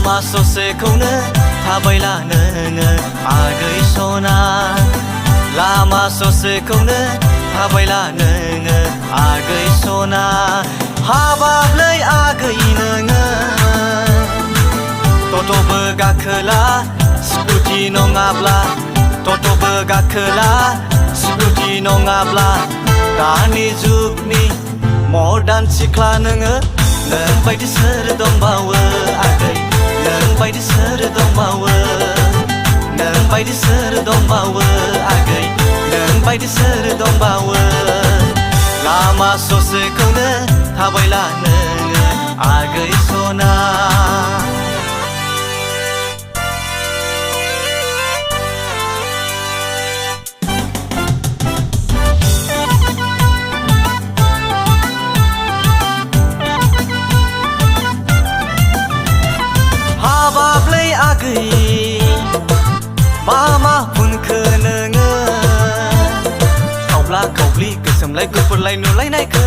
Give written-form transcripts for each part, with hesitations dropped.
लामा ससेखौनो थाबायला नोङो आगै सना लामा ससेखौनो थाबायला नोङो आगै सना हाबालै आगै नोङो टट'बो गाखोला स्कुटि नङाब्ला टट'बो गाखोला स्कुटि नङाब्ला दानि जुगनि मर्दान सिख्ला नोङो नोंबायदि सोर दंबावो आगै नोंबायदि सोर दंबावो नोंबायदि सोर दंबावो आगै नोंबायदि सोर दंबावो लामा ससेखौनो थाबायला नोङो आगै सना हाबाब्लै आगै मा फुनखो नोङो खावब्ला खावब्लि गोसोमलाय गुफुरलाय नुलायनायखो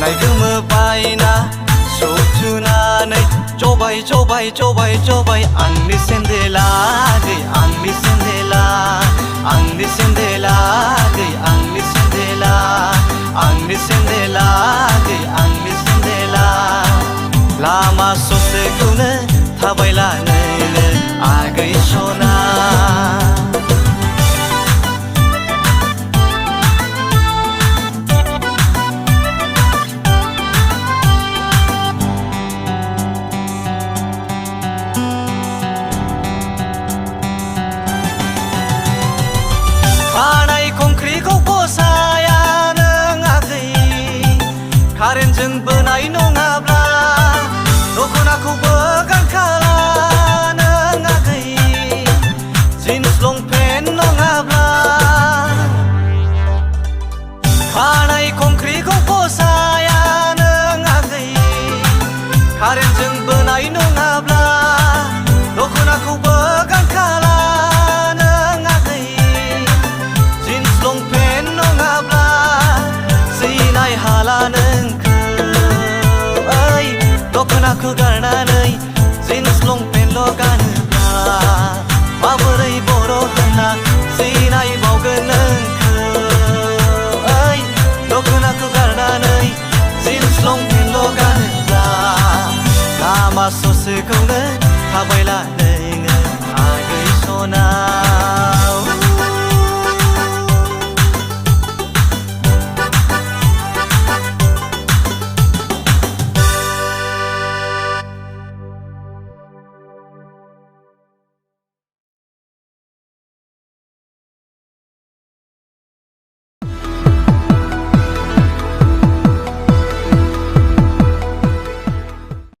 नायगोमो बायना सौथुनानै जबाय जबाय जबाय जबाय आंनि सेन्देला आगै आंनि सेन्देला आंनि सेन्देला आगै आंनि सेन्देला आंनि सेन्देला आगै आंनि सेन्देला लामा ससेखौनो थाबायला नोङो आगै सना खानाय खंख्रिखौ फसाया नों आगै कारेन्टजों बोनाय नङाब्ला दख'नाखौबो गानखाला नों आगै जिन्स लंपेन्ट नङाब्ला खानाय खंख्रिखौ फसाया नों आगै कारेन्टजों बोनाय नङाब्ला दख'नाखौबो गानखाला नों आगै जिन्स लंपेन्ट नङाब्ला सिनाय हाला नोंखौ ओइ दख'नाखौ गारनानै जिन्स लंपेन्टल' गानोब्ला माबोरै बर' होनना सिनायबावगोन नोंखौ ओइ दख'नाखौ गारनानै जिन्स लंपेन्टल' गानोब्ला लामा ससेखौनो थाबायला नोङो आगै सना